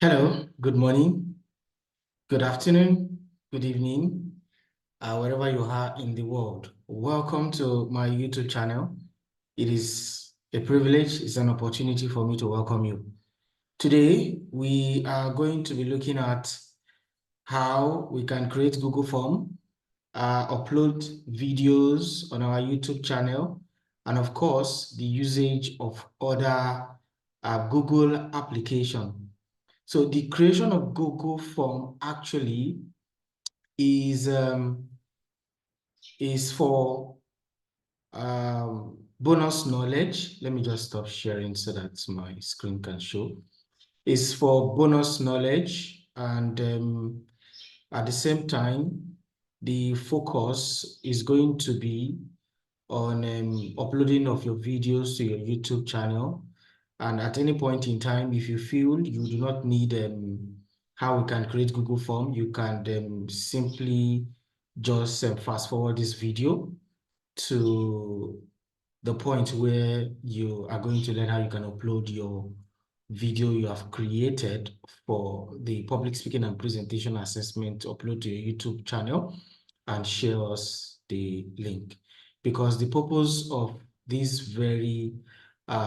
Hello, good morning, good afternoon, good evening, wherever you are in the world. Welcome to my YouTube channel. It is a privilege, it's an opportunity for me to welcome you. Today, we are going to be looking at how we can create Google Form, upload videos on our YouTube channel, and of course, the usage of other Google applications. So the creation of Google Form actually is for bonus knowledge. Let me just stop sharing so that my screen can show. It's for bonus knowledge, and at the same time, the focus is going to be on uploading of your videos to your YouTube channel. And at any point in time, if you feel you do not need how we can create Google Form, you can simply just fast forward this video to the point where you are going to learn how you can upload your video you have created for the public speaking and presentation assessment, upload to your YouTube channel and share us the link. Because the purpose of this very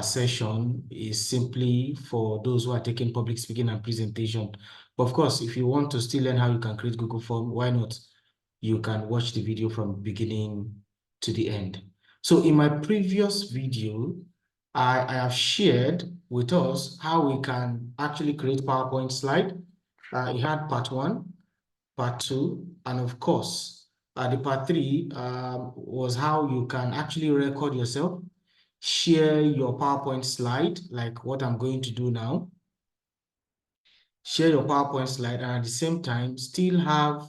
session is simply for those who are taking public speaking and presentation. But of course, if you want to still learn how you can create Google Form, why not? You can watch the video from beginning to the end. So in my previous video, I have shared with us how we can actually create PowerPoint slide. It had part 1, part 2, and of course, the part 3 was how you can actually record yourself, share your PowerPoint slide, like what I'm going to do now, share your PowerPoint slide, and at the same time, still have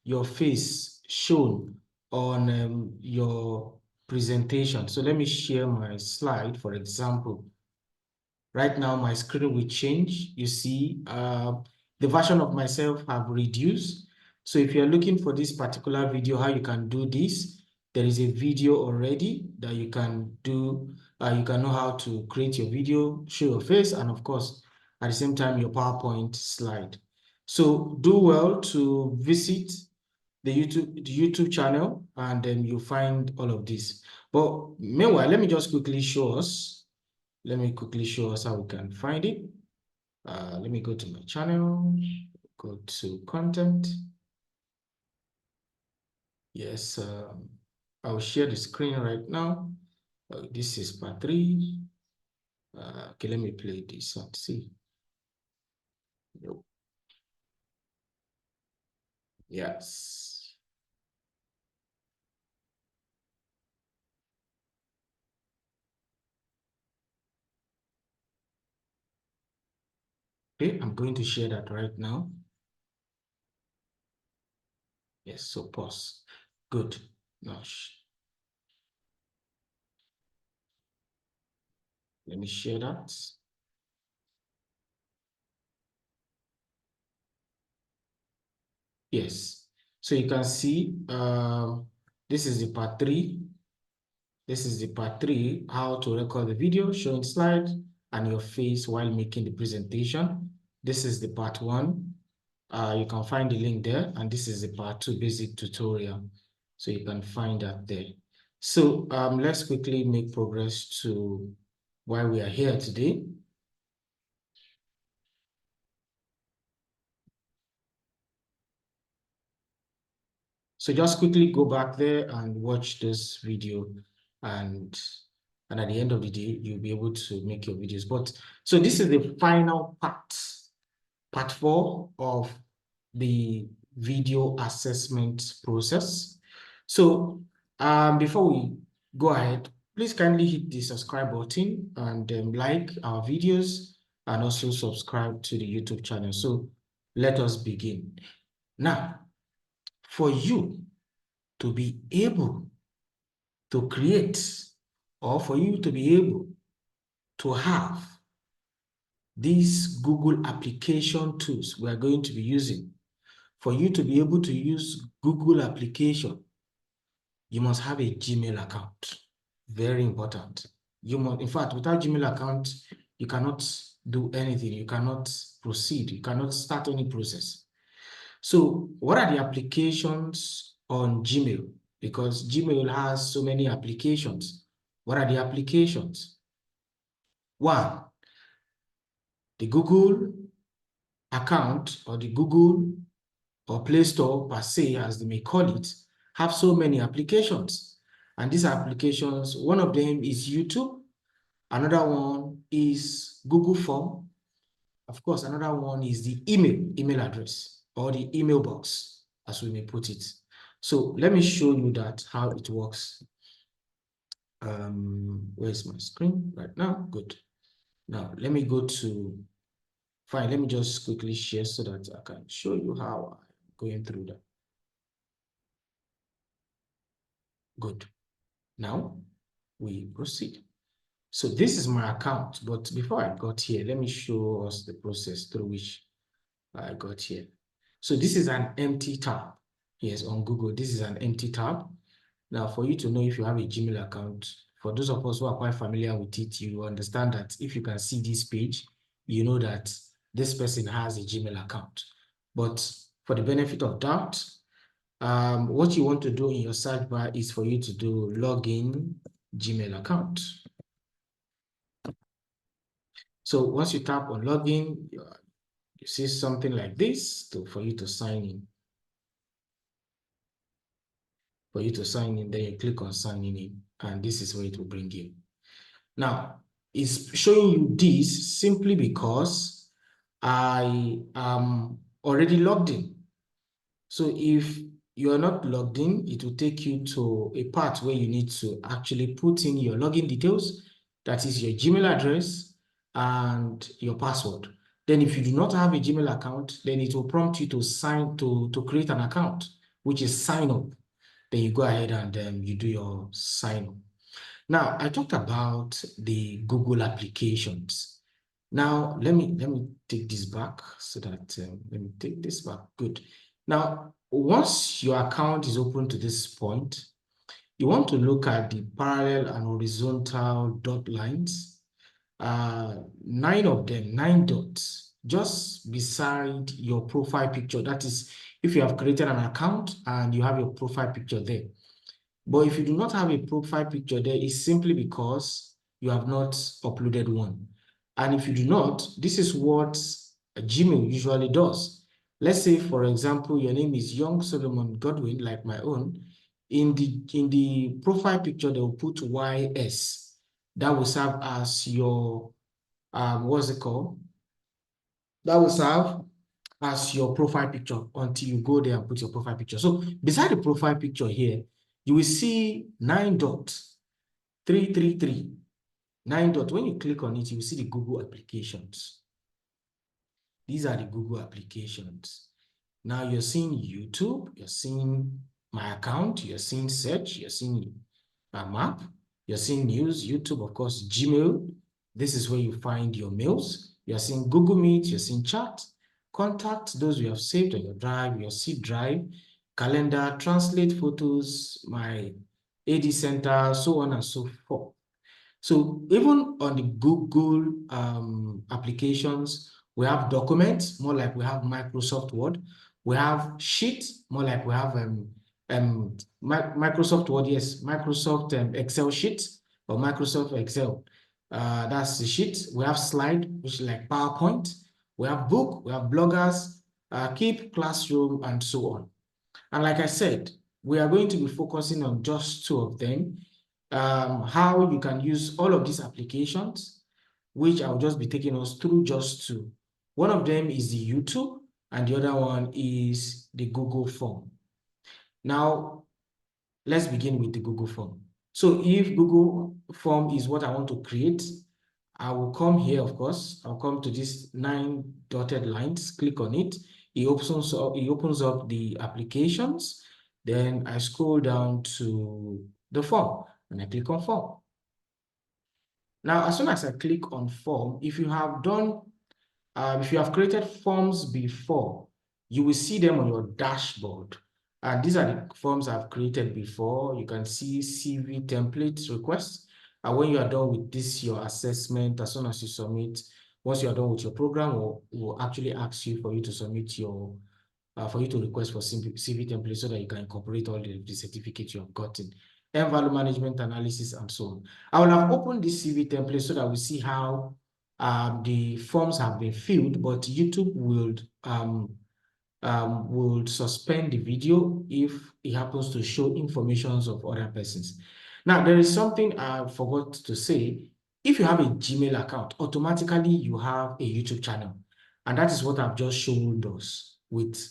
your face shown on your presentation. So let me share my slide, for example. Right now, my screen will change. You see, the version of myself have reduced. So if you're looking for this particular video, how you can do this, there is a video already that you can do. You can know how to create your video, show your face, and of course, at the same time, your PowerPoint slide. So do well to visit the YouTube channel, and then you'll find all of this. But meanwhile, let me just quickly show us. Let me quickly show us how we can find it. Let me go to my channel, go to content. Yes, I'll share the screen right now. This is part 3. Okay, let me play this and see. Nope. Yes. Okay, I'm going to share that right now. Yes, so pause. Good. Now, let me share that. Yes. So you can see this is the part 3. This is the part 3, how to record the video, showing slides and your face while making the presentation. This is the part 1. You can find the link there. And this is the part 2 basic tutorial. So you can find that there. So let's quickly make progress to why we are here today. So just quickly go back there and watch this video, and at the end of the day, you'll be able to make your videos. But so this is the final part 4 of the video assessment process. So before we go ahead, please kindly hit the subscribe button and like our videos and also subscribe to the YouTube channel. So let us begin. Now, for you to be able to create, or for you to be able to have these Google application tools we are going to be using, for you to be able to use Google application, you must have a Gmail account. Very important. You must, in fact, without Gmail account, you cannot do anything. You cannot proceed. You cannot start any process. So what are the applications on Gmail? Because Gmail has so many applications. What are the applications? One, the Google account or the Google or Play Store per se, as they may call it, have so many applications. And these applications, one of them is YouTube. Another one is Google Form. Of course, another one is the email address or the email box, as we may put it. So let me show you that how it works. Where's my screen right now? Good. Now let me go to, fine, let me just quickly share so that I can show you how I'm going through that. Good. Now we proceed. So this is my account, but before I got here, let me show us the process through which I got here. So this is an empty tab. Yes, on Google, this is an empty tab. Now, for you to know if you have a Gmail account, for those of us who are quite familiar with it, you understand that if you can see this page, you know that this person has a Gmail account. But for the benefit of doubt, what you want to do in your search bar is for you to do login Gmail account. So once you tap on login, you see something like this for you to sign in. For you to sign in, then you click on signing in, and this is where it will bring you. Now, it's showing you this simply because I am already logged in. So if you are not logged in, it will take you to a part where you need to actually put in your login details. That is your Gmail address and your password. Then if you do not have a Gmail account, then it will prompt you to to create an account, which is sign up. Then you go ahead and you do your sign up. Now, I talked about the Google applications. Now, let me take this back so that, let me take this back. Good. Now, once your account is open to this point, you want to look at the parallel and horizontal dot lines. 9 of them, 9 dots, just beside your profile picture. That is, if you have created an account and you have your profile picture there. But if you do not have a profile picture there, it's simply because you have not uploaded one. And if you do not, this is what Gmail usually does. Let's say, for example, your name is Young Solomon Godwin, like my own. In the profile picture, they will put YS. That will serve as your, what's it called? That will serve as your profile picture until you go there and put your profile picture. So beside the profile picture here, you will see 9 dots, 333, 9 dots. When you click on it, you will see the Google applications. These are the Google applications. Now you're seeing YouTube, you're seeing my account, you're seeing search, you're seeing a map, you're seeing news, YouTube, of course, Gmail. This is where you find your mails. You're seeing Google Meet, you're seeing chat, contact, those you have saved on your drive, your C drive, calendar, translate photos, my AD center, so on and so forth. So even on the Google applications, we have documents, more like we have Microsoft Word. We have Sheet, more like we have Microsoft Word, yes, Microsoft Excel sheet or Microsoft Excel. That's the sheet. We have Slide, which is like PowerPoint. We have Book, we have Bloggers, Keep, Classroom, and so on. And like I said, we are going to be focusing on just 2 of them. How you can use all of these applications, which I'll just be taking us through just 2. One of them is the YouTube, and the other one is the Google Form. Now, let's begin with the Google Form. So if Google Form is what I want to create, I will come here, of course. I'll come to these 9 dotted lines, click on it. It opens up the applications. Then I scroll down to the form and I click on form. Now, as soon as I click on form, if you have created forms before, you will see them on your dashboard. And these are the forms I've created before. You can see CV template requests. And when you are done with this, your assessment, as soon as you submit, Once you are done with your program, we'll actually ask you for you to submit your, for you to request for CV template so that you can incorporate all the certificates you have gotten, and value management analysis, and so on. I will have opened this CV template so that we see how the forms have been filled, but YouTube will suspend the video if it happens to show informations of other persons. Now, there is something I forgot to say. If you have a Gmail account, automatically you have a YouTube channel. And that is what I've just shown us with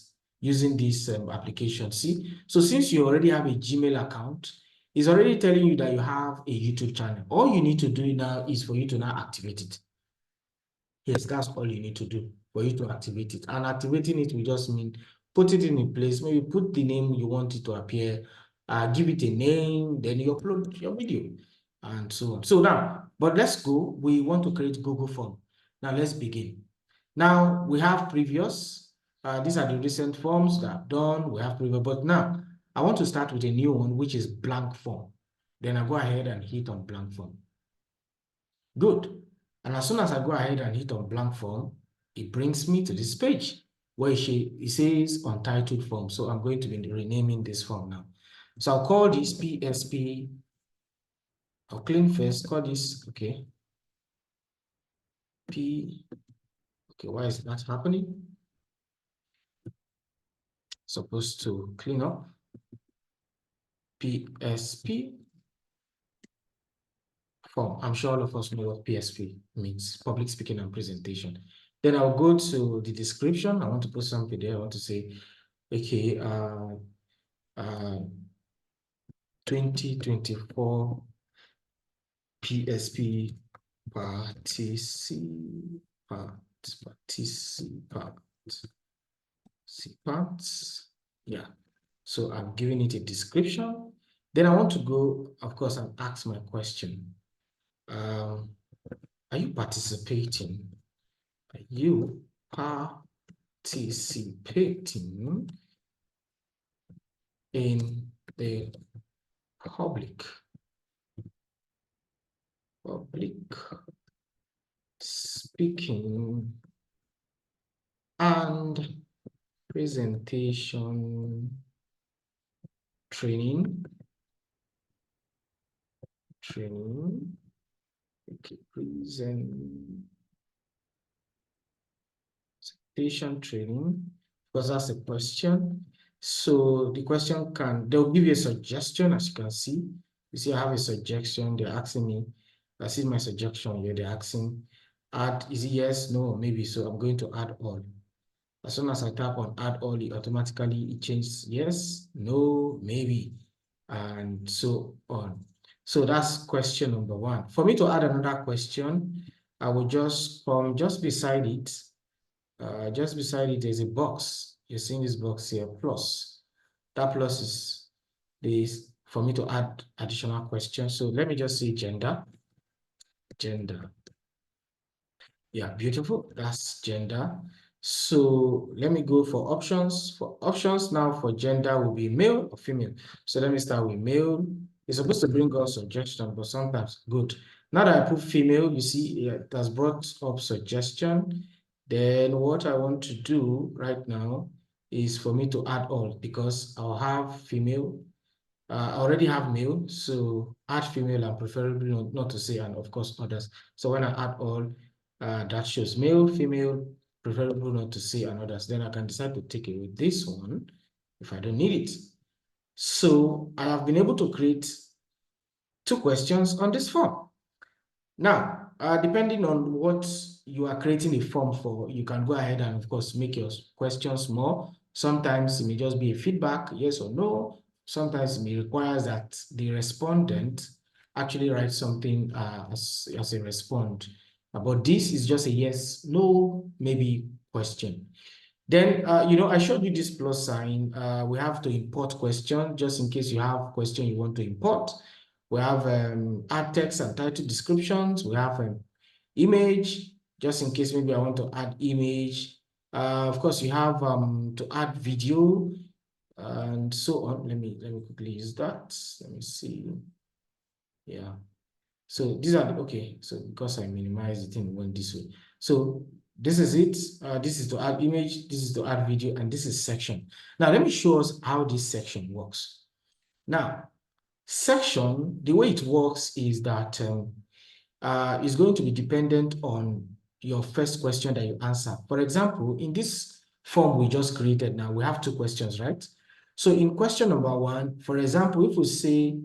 using this application. See, so since you already have a Gmail account, it's already telling you that you have a YouTube channel. All you need to do now is for you to now activate it. Yes, that's all you need to do for you to activate it. And activating it will just mean put it in a place, maybe put the name you want it to appear, give it a name, then you upload your video, and so on. So now, but let's go. We want to create Google form. Now let's begin. Now we have previous. These are the recent forms that I've done. We have previous, but now I want to start with a new one, which is blank form. Then I go ahead and hit on blank form. Good. And as soon as I go ahead and hit on blank form, it brings me to this page where it says untitled form. So I'm going to be renaming this form now. So I'll call this PSP. I'll clean first, call this, okay. Okay, why is that happening? Supposed to clean up. PSP form. I'm sure all of us know what PSP means, public speaking and presentation. Then I'll go to the description. I want to put something there. I want to say, okay, 2024 PSP participants. Yeah. So I'm giving it a description. Then I want to go, of course, and ask my question. Are you participating? Are you participating in the public speaking and presentation training? Okay, presentation training, because that's a question. So the question they'll give you a suggestion, as you can see. You see, I have a suggestion. They're asking me, I see my suggestion here. They're asking, add, is it yes, no, maybe. So I'm going to add all. As soon as I tap on add all, it automatically changes yes, no, maybe, and so on. So that's question number one. For me to add another question, I will just come just beside it. There's a box. You're seeing this box here, plus. That plus is this for me to add additional questions. So let me just say gender. Yeah, beautiful. That's gender. So let me go for options. For options now, for gender will be male or female. So let me start with male. It's supposed to bring us suggestion, but sometimes good. Now that I put female, you see it has brought up suggestion. Then what I want to do right now is for me to add all, because I'll have female. I already have male, so add female and preferably not to say, and of course others. So when I add all, that shows male, female, preferable not to say, and others. Then I can decide to take away this one if I don't need it. So I have been able to create 2 questions on this form. Now, depending on what you are creating a form for, you can go ahead and, of course, make your questions more. Sometimes it may just be a feedback, yes or no. Sometimes it may require that the respondent actually writes something as a response. But this is just a yes, no, maybe question. Then, I showed you this plus sign. We have to import question, just in case you have question you want to import. We have add text and title descriptions. We have image, just in case maybe I want to add image. Of course, you have to add video and so on. Let me quickly use that. Let me see. Yeah. So these are okay. So because I minimize it and went this way. So this is it. This is to add image, this is to add video, and this is section. Now, let me show us how this section works. Now, section, the way it works is that it's going to be dependent on your first question that you answer. For example, in this form we just created now, we have two questions, right? So in question number one, for example, if we say,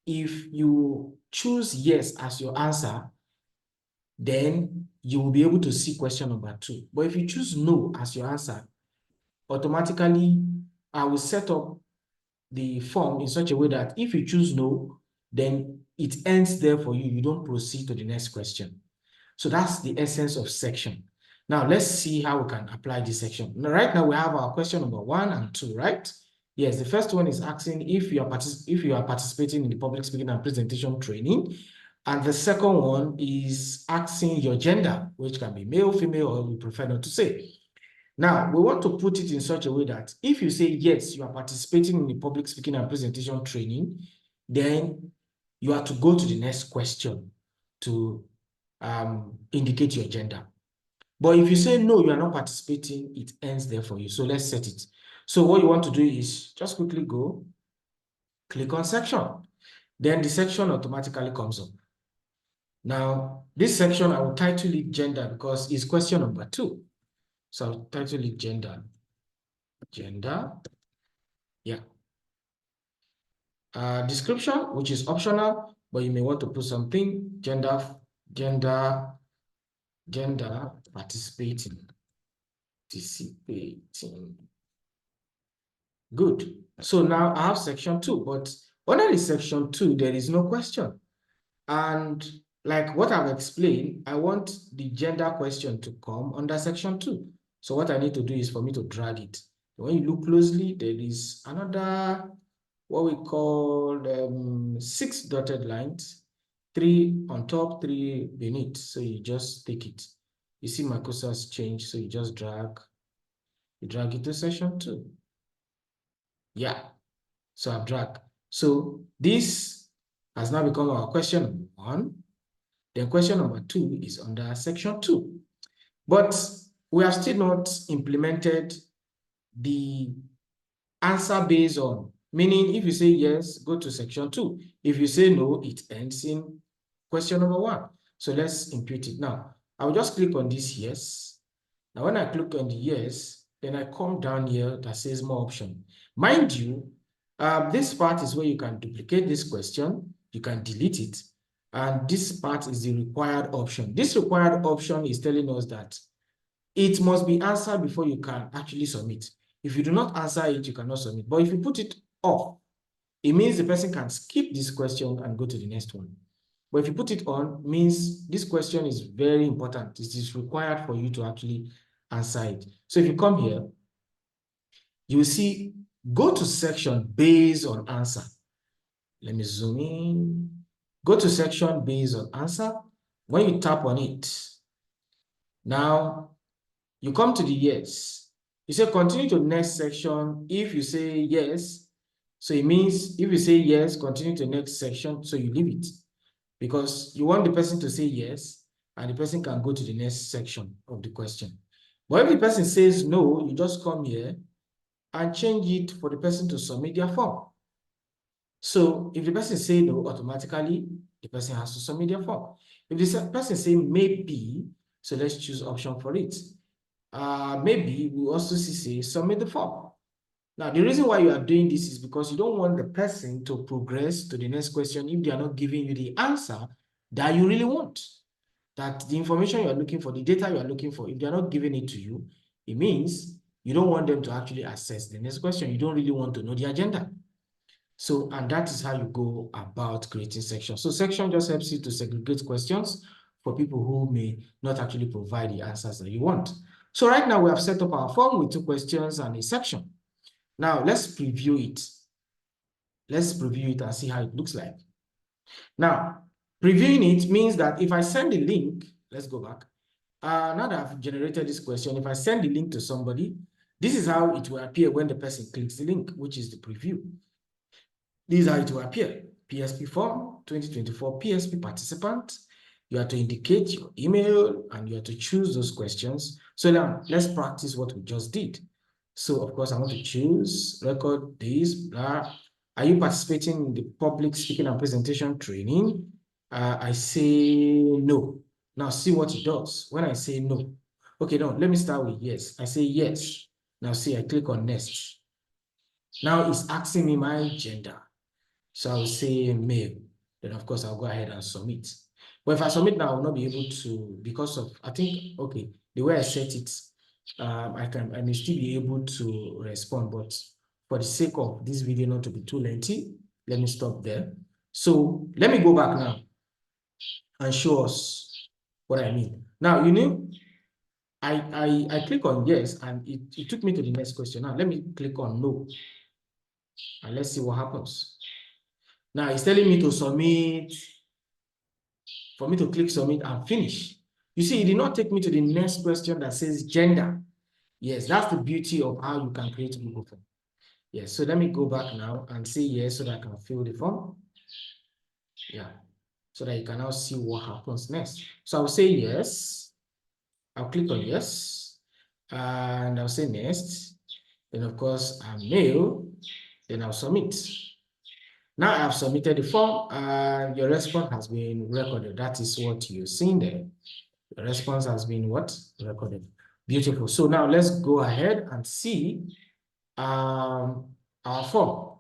if you choose yes as your answer, then you will be able to see question number two. But if you choose no as your answer, automatically I will set up the form in such a way that if you choose no, then it ends there for you. You don't proceed to the next question. So that's the essence of section. Now let's see how we can apply this section. Now, right now we have our question number 1 and 2, right? Yes, the first one is asking if you are participating in the public speaking and presentation training. And the second one is asking your gender, which can be male, female, or you prefer not to say. Now, we want to put it in such a way that if you say, yes, you are participating in the public speaking and presentation training, then you have to go to the next question to indicate your gender. But if you say, no, you are not participating, it ends there for you. So let's set it. So what you want to do is just quickly go, click on section. Then the section automatically comes up. Now, this section, I will title it gender because it's question number 2. So I'll title it gender. Gender. Yeah. Description, which is optional, but you may want to put something, gender participating. Good. So now I have section 2, but under the section 2, there is no question. And like what I've explained, I want the gender question to come under section 2. So what I need to do is for me to drag it. When you look closely, there is another, what we call 6 dotted lines, 3 on top, 3 beneath. So you just take it. You see my cursors change, so you just drag it to section 2. Yeah, so I've dragged. So this has now become our question number 1. Then question number 2 is under section 2. But we have still not implemented the answer based on, meaning if you say yes, go to section 2. If you say no, it ends in question number 1. So let's impute it. Now, I will just click on this yes. Now, when I click on the yes, then I come down here that says more option. Mind you, this part is where you can duplicate this question. You can delete it. And this part is the required option. This required option is telling us that it must be answered before you can actually submit. If you do not answer it, you cannot submit. But if you put it off, it means the person can skip this question and go to the next one. But if you put it on, it means this question is very important. It is required for you to actually answer it. So if you come here, you will see, go to section based on answer. Let me zoom in. Go to section based on answer. When you tap on it, now you come to the yes. You say continue to next section. If you say yes, so it means if you say yes, continue to next section, so you leave it. Because you want the person to say yes, and the person can go to the next section of the question. But if the person says no, you just come here and change it for the person to submit their form. So if the person say no, automatically the person has to submit their form. If the person say maybe, so let's choose option for it. Maybe we also say submit the form. Now, the reason why you are doing this is because you don't want the person to progress to the next question if they are not giving you the answer that you really want. That the information you are looking for, the data you are looking for, if they are not giving it to you, it means you don't want them to actually assess the next question. You don't really want to know the agenda. So, and that is how you go about creating sections. So section just helps you to segregate questions for people who may not actually provide the answers that you want. So right now we have set up our form with 2 questions and a section. Now let's preview it. Let's preview it and see how it looks like. Now, previewing it means that if I send the link, let's go back. Now that I've generated this question, if I send the link to somebody, this is how it will appear when the person clicks the link, which is the preview. This is how it will appear. PSP form, 2024 PSP participant. You have to indicate your email and you have to choose those questions. So now let's practice what we just did. So of course I want to choose record this, blah. Are you participating in the public speaking and presentation training? I say no. Now see what it does when I say no. Okay, no, let me start with yes. I say yes. Now see, I click on next. Now it's asking me my gender. So I'll say male. Then of course I'll go ahead and submit. But if I submit now, I will not be able to, because of, I think, okay, the way I set it, I may still be able to respond, but for the sake of this video not to be too lengthy, let me stop there. So let me go back now and show us what I mean. Now, you know, I click on yes, and it took me to the next question. Now, let me click on no, and let's see what happens. Now, it's telling me to submit, for me to click submit and finish. You see, it did not take me to the next question that says gender. Yes, that's the beauty of how you can create Google Form. Yes, so let me go back now and say yes so that I can fill the form. Yeah, so that you can now see what happens next. So I'll say yes. I'll click on yes. And I'll say next. Then of course, I'm male. Then I'll submit. Now I've submitted the form and your response has been recorded. That is what you're seeing there. The response has been what? Recorded. Beautiful. So now let's go ahead and see our form.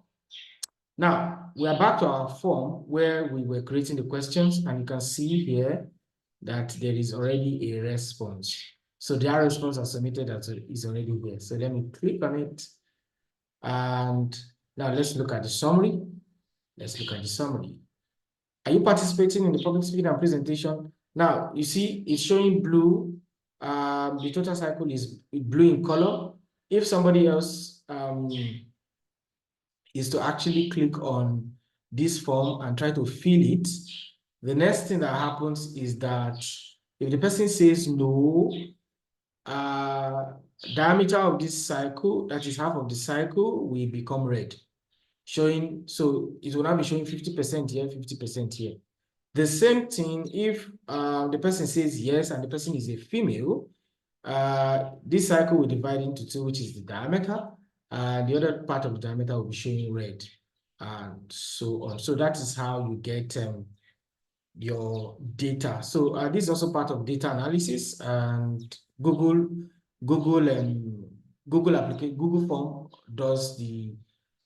Now we are back to our form where we were creating the questions, and you can see here that there is already a response. So their response are submitted that is already here. So let me click on it. And now let's look at the summary. Let's look at the summary. Are you participating in the public speaking and presentation? Now, you see, it's showing blue. The total cycle is blue in color. If somebody else is to actually click on this form and try to fill it, the next thing that happens is that if the person says no, diameter of this cycle, that is half of the cycle, will become red, showing, so it will now be showing 50% here, 50% here. The same thing if the person says yes and the person is a female, this cycle will divide into two, which is the diameter, and the other part of the diameter will be showing red, and so on. So that is how you get your data. So this is also part of data analysis, and Google Form does the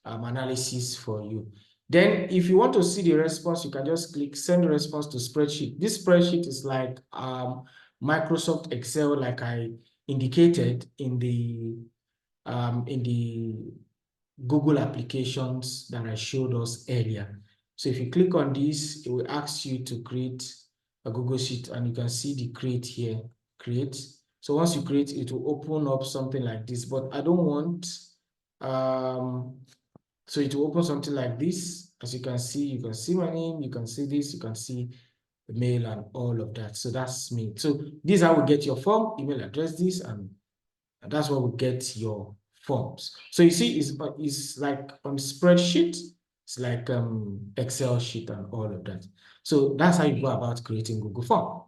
analysis for you. Then if you want to see the response, you can just click send the response to spreadsheet. This spreadsheet is like Microsoft Excel, like I indicated in the Google applications that I showed us earlier. So if you click on this, it will ask you to create a Google Sheet, and you can see the create here, create. So once you create, it will open up something like this, but I don't want, so it will open something like this. As you can see my name, you can see this, you can see the mail and all of that. So that's me. So this is how we get your form, email address, this, and that's what will get your forms. So you see, it's like on spreadsheet, it's like Excel sheet and all of that. So that's how you go about creating Google Form.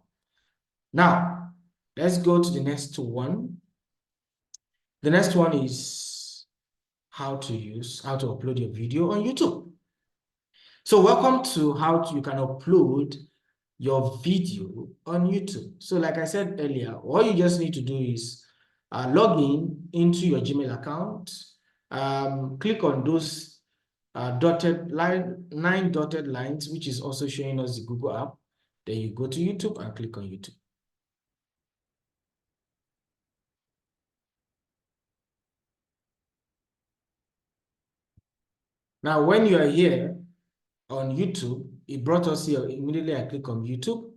Now, let's go to the next one. The next one is how to upload your video on YouTube. So welcome to you can upload your video on YouTube. So like I said earlier, all you just need to do is log into your Gmail account, click on those nine dotted lines, which is also showing us the Google app. Then you go to YouTube and click on YouTube. Now, when you are here on YouTube, it brought us here. Immediately I click on YouTube.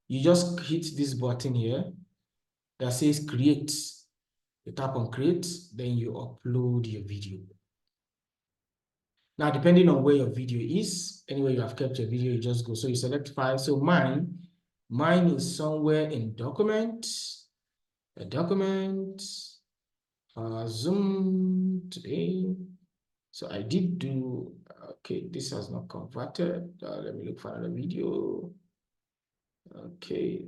You just hit this button here that says create. You tap on create, then you upload your video. Now, depending on where your video is, anywhere you have kept your video, you just go. So you select file. So mine is somewhere in document, Zoom today. So I did do, okay, this has not converted. Let me look for another video. Okay,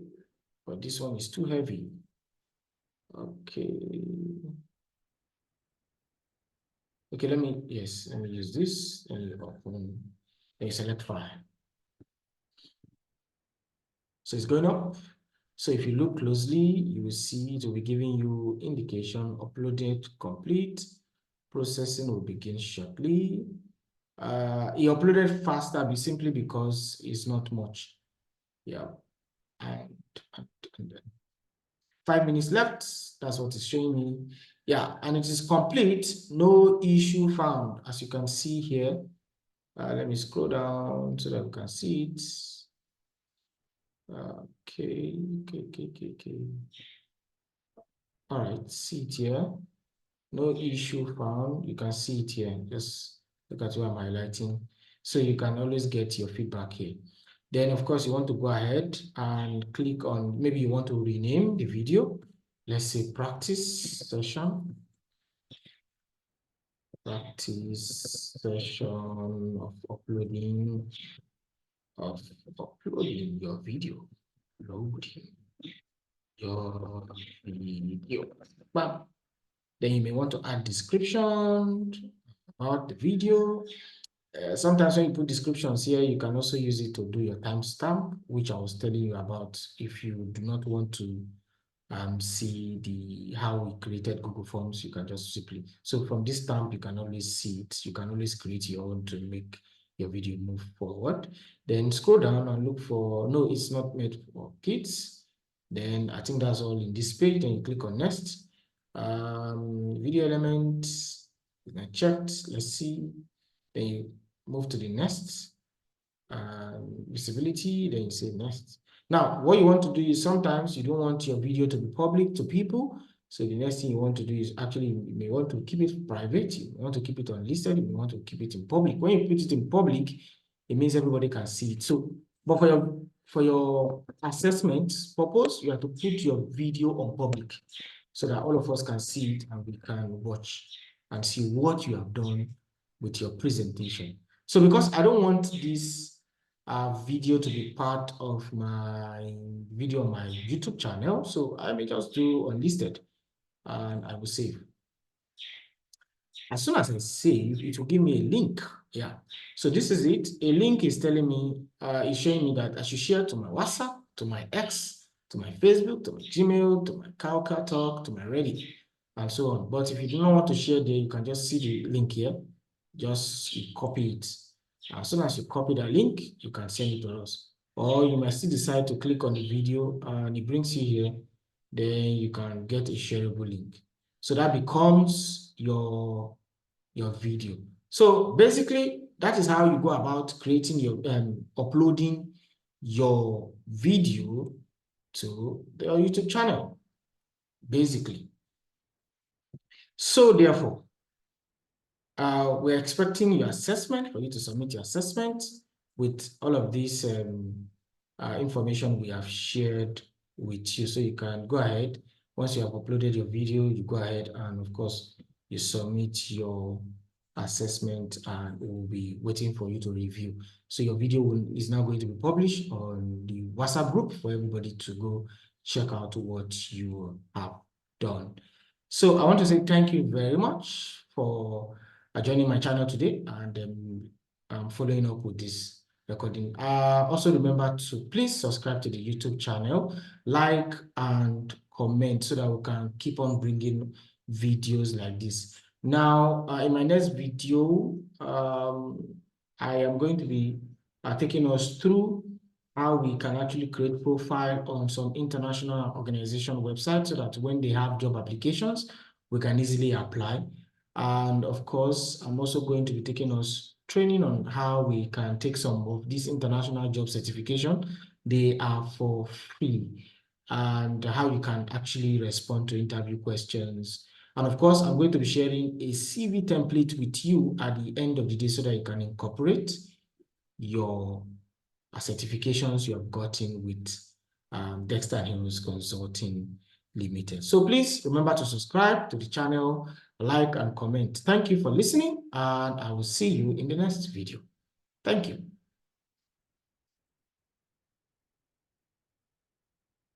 but this one is too heavy. Okay. Okay, let me use this and you open, then you select file. So it's going up. So if you look closely, you will see it will be giving you indication uploaded complete. Processing will begin shortly. He uploaded faster simply because it's not much. Yeah. And 5 minutes left. That's what it's showing me. Yeah, and it is complete. No issue found, as you can see here. Let me scroll down so that we can see it. Okay. All right, see it here. No issue found. You can see it here. Just look at what I'm highlighting. So you can always get your feedback here. Then, of course, you want to go ahead and click on, maybe you want to rename the video. Let's say practice session. Practice session of uploading your video. Loading your video. Bam. Then you may want to add description about the video. Sometimes when you put descriptions here, you can also use it to do your timestamp, which I was telling you about if you do not want to see how we created Google Forms, you can just simply, so from this stamp, you can always see it. You can always create your own to make your video move forward. Then scroll down and look for, no, it's not made for kids. Then I think that's all in this page. Then you click on next. Video elements, checked, let's see. Then you move to the next. Visibility, then you say next. Now, what you want to do is sometimes you don't want your video to be public to people. So the next thing you want to do is actually you may want to keep it private. You want to keep it unlisted. You want to keep it in public. When you put it in public, it means everybody can see it. So, but for your assessment purpose, you have to put your video on public so that all of us can see it and we can watch and see what you have done with your presentation. So because I don't want this video to be part of my video on my YouTube channel, so I may just do unlisted and I will save. As soon as I save, it will give me a link. Yeah. So this is it. A link is telling me, is showing me that I should share to my WhatsApp, to my X, to my Facebook, to my Gmail, to my KakaoTalk, to my Reddit, and so on. But if you do not want to share there, you can just see the link here. Just copy it. As soon as you copy that link, you can send it to us. Or you might still decide to click on the video and it brings you here. Then you can get a shareable link. So that becomes your video. So basically, that is how you go about creating your uploading your video to your YouTube channel, basically. So therefore, we're expecting your assessment, for you to submit your assessment with all of this information we have shared with you. So you can go ahead, once you have uploaded your video, you go ahead and of course, you submit your assessment and it will be waiting for you to review. So your video is now going to be published on the WhatsApp group for everybody to go check out what you have done. So I want to say thank you very much for joining my channel today and following up with this recording. Also remember to please subscribe to the YouTube channel, like and comment so that we can keep on bringing videos like this. Now, in my next video, I am going to be taking us through how we can actually create profile on some international organization websites so that when they have job applications, we can easily apply. And of course, I'm also going to be taking us training on how we can take some of these international job certification. They are for free, and how you can actually respond to interview questions. And of course, I'm going to be sharing a CV template with you at the end of the day so that you can incorporate your certifications you have gotten with Dexter Hills Consulting Limited. So please remember to subscribe to the channel, like and comment. Thank you for listening, and I will see you in the next video. Thank you.